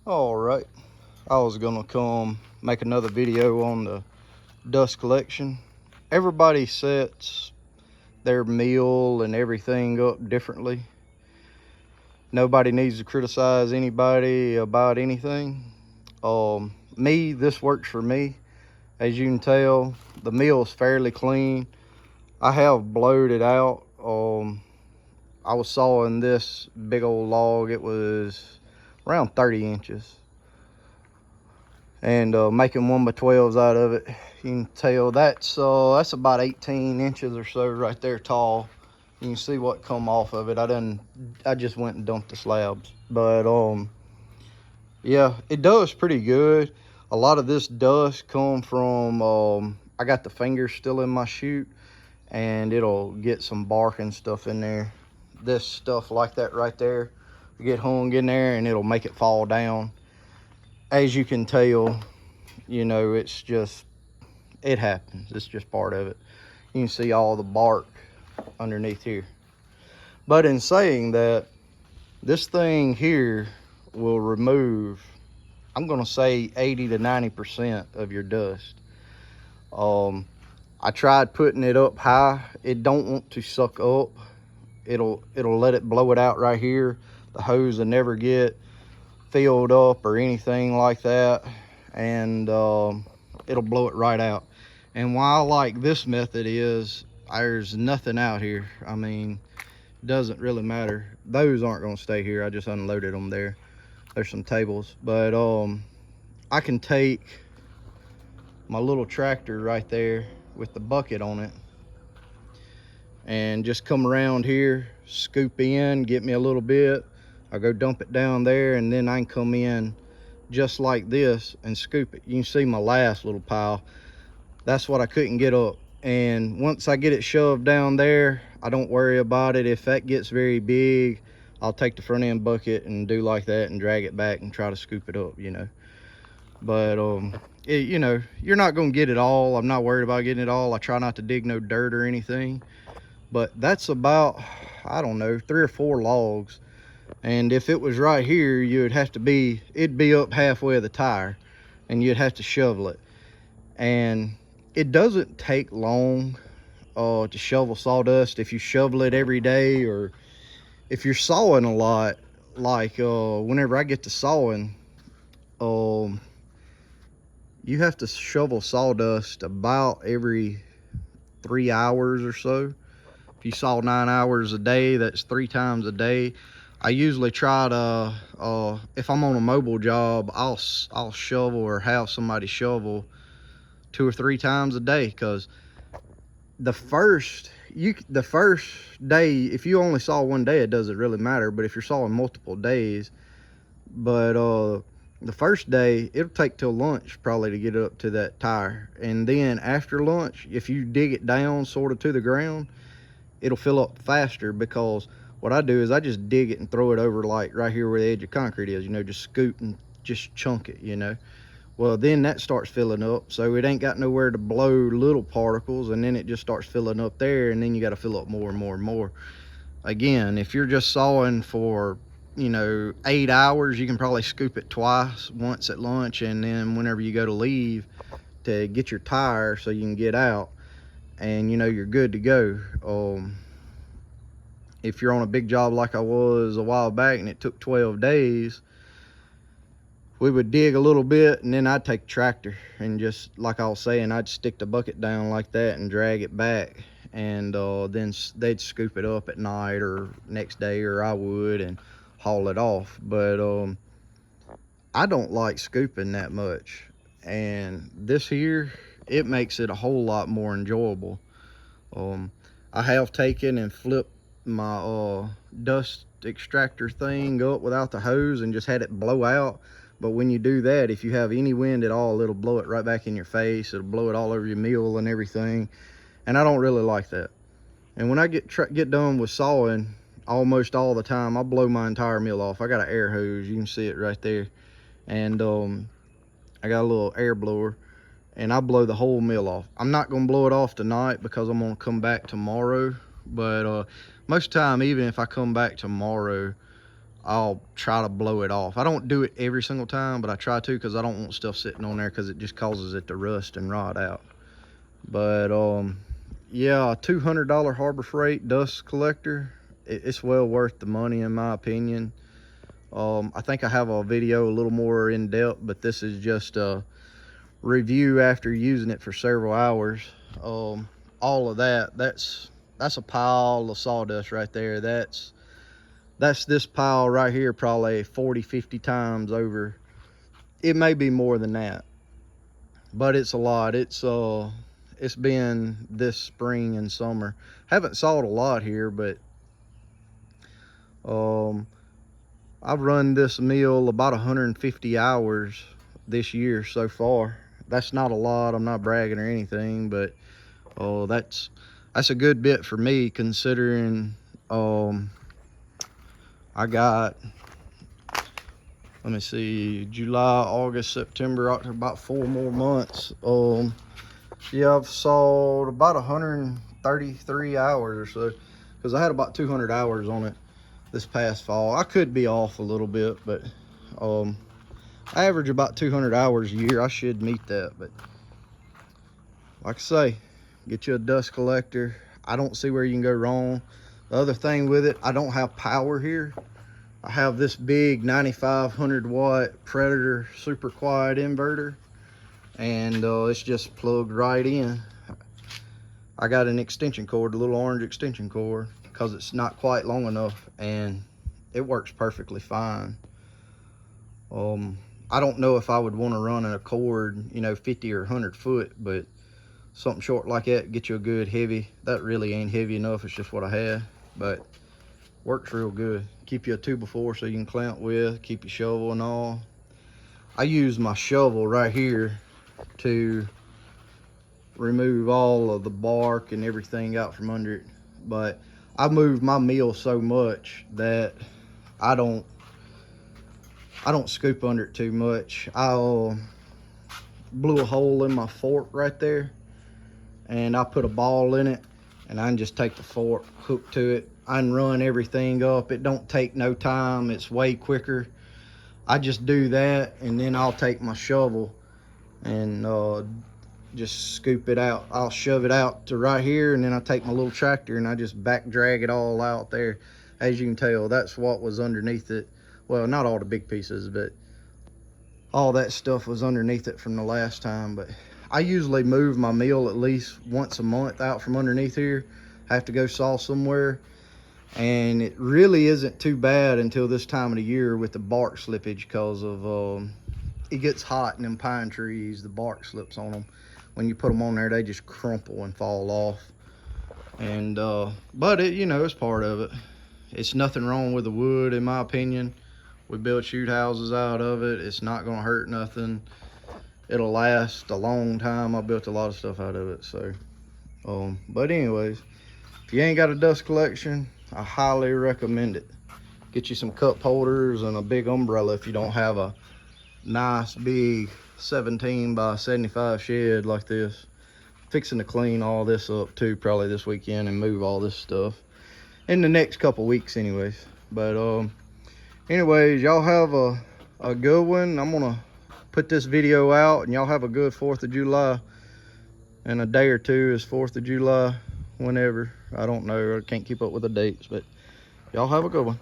All right, I was gonna come make another video on the dust collection. Everybody sets their meal and everything up differently. Nobody needs to criticize anybody about anything. This works for me. As you can tell, the meal is fairly clean. I have blowed it out. I was sawing this big old log. It was around 30 inches. And making 1x12s out of it. You can tell that's about 18 inches or so right there tall. You can see what come off of it. I just went and dumped the slabs, but yeah, it does pretty good. A lot of this dust come from I got the fingers still in my chute, and it'll get some bark and stuff in there. This stuff like that right there get hung in there and it'll make it fall down. As you can tell, you know, it happens. It's just part of it. You can see all the bark underneath here. But in saying that, this thing here will remove, I'm gonna say 80 to 90% of your dust. I tried putting it up high. It don't want to suck up. It'll let it blow it out right here. The hose will never get filled up or anything like that, and it'll blow it right out. And why I like this method is there's nothing out here. I mean, it doesn't really matter. Those aren't going to stay here. I just unloaded them there. There's some tables, but I can take my little tractor right there with the bucket on it and just come around here, scoop in, get me a little bit. I go dump it down there, and then I can come in just like this and scoop it. You can see my last little pile. That's what I couldn't get up. And once I get it shoved down there, I don't worry about it. If that gets very big, I'll take the front end bucket and do like that and drag it back and try to scoop it up, you know. But you know, you're not gonna get it all. I'm not worried about getting it all. I try not to dig no dirt or anything. But that's about, I don't know, 3 or 4 logs. And if it was right here, it'd be up halfway of the tire, and you'd have to shovel it. And it doesn't take long to shovel sawdust if you shovel it every day, or if you're sawing a lot. Like whenever I get to sawing, you have to shovel sawdust about every 3 hours or so. If you saw 9 hours a day, that's 3 times a day. I usually try to, if I'm on a mobile job, I'll shovel or have somebody shovel 2 or 3 times a day, because the first day, if you only saw one day, it doesn't really matter. But if you're sawing multiple days, but the first day, it'll take till lunch probably to get up to that tire. And then after lunch, if you dig it down sort of to the ground, it'll fill up faster, because what I do is I just dig it and throw it over, like right here where the edge of concrete is, you know, just scoot and just chunk it, you know. Well, then that starts filling up, so it ain't got nowhere to blow little particles, and then it just starts filling up there, and then you got to fill up more and more and more. Again, if you're just sawing for, you know, 8 hours, you can probably scoop it twice, once at lunch, and then whenever you go to leave to get your tire so you can get out, and you know you're good to go. If you're on a big job like I was a while back and it took 12 days, we would dig a little bit, and then I'd take a tractor and, just like I was saying, I'd stick the bucket down like that and drag it back, and then they'd scoop it up at night or next day, or I would, and haul it off. But I don't like scooping that much, and this here, it makes it a whole lot more enjoyable. I have taken and flipped my dust extractor thing up without the hose and just had it blow out. But when you do that, if you have any wind at all, it'll blow it right back in your face. It'll blow it all over your meal and everything, and I don't really like that. And when I get done with sawing, almost all the time, I blow my entire meal off. I got an air hose, you can see it right there, and I got a little air blower, and I blow the whole meal off. I'm not gonna blow it off tonight because I'm gonna come back tomorrow, but most of the time, even if I come back tomorrow, I'll try to blow it off. I don't do it every single time, but I try to, because I don't want stuff sitting on there because it just causes it to rust and rot out. But yeah, $200 Harbor Freight dust collector, it's well worth the money in my opinion. I think I have a video a little more in depth, but this is just a review after using it for several hours. All of that's a pile of sawdust right there. That's this pile right here, probably 40-50 times over. It may be more than that, but it's a lot. It's been this spring and summer. Haven't sawed a lot here, but I've run this mill about 150 hours this year so far. That's not a lot. I'm not bragging or anything, but that's a good bit for me, considering I got, let me see, July, August, September, October, about 4 more months. Yeah, I've sawed about 133 hours or so, because I had about 200 hours on it this past fall. I could be off a little bit, but I average about 200 hours a year. I should meet that, but like I say, get you a dust collector. I don't see where you can go wrong. The other thing with it, I don't have power here. I have this big 9500 watt Predator super quiet inverter, and it's just plugged right in. I got an extension cord, a little orange extension cord, because it's not quite long enough, and it works perfectly fine. I don't know if I would want to run a cord, you know, 50 or 100 foot, but something short like that, get you a good heavy. That really ain't heavy enough, it's just what I had, but works real good. Keep you a 2x4 so you can clamp with, keep your shovel and all. I use my shovel right here to remove all of the bark and everything out from under it, but I moved my mill so much that I don't scoop under it too much. I blew a hole in my fork right there, and I put a ball in it, and I can just take the fork, hook to it. I can run everything up. It don't take no time. It's way quicker. I just do that, and then I'll take my shovel and just scoop it out. I'll shove it out to right here, and then I take my little tractor and I just back drag it all out there. As you can tell, that's what was underneath it. Well, not all the big pieces, but all that stuff was underneath it from the last time. But I usually move my mill at least once a month out from underneath here. I have to go saw somewhere, and it really isn't too bad until this time of the year with the bark slippage, because of it gets hot in them pine trees. The bark slips on them. When you put them on there, they just crumple and fall off. And but it, you know, it's part of it. It's nothing wrong with the wood, in my opinion. We built shoot houses out of it. It's not gonna hurt nothing. It'll last a long time. I built a lot of stuff out of it. So but anyways, if you ain't got a dust collection, I highly recommend it. Get you some cup holders and a big umbrella if you don't have a nice big 17 by 75 shed like this. Fixing to clean all this up too, probably this weekend, and move all this stuff in the next couple weeks anyways. But anyways, y'all have a good one. I'm gonna put this video out, and y'all have a good 4th of July. In a day or two is 4th of July, whenever. I don't know, I can't keep up with the dates, but y'all have a good one.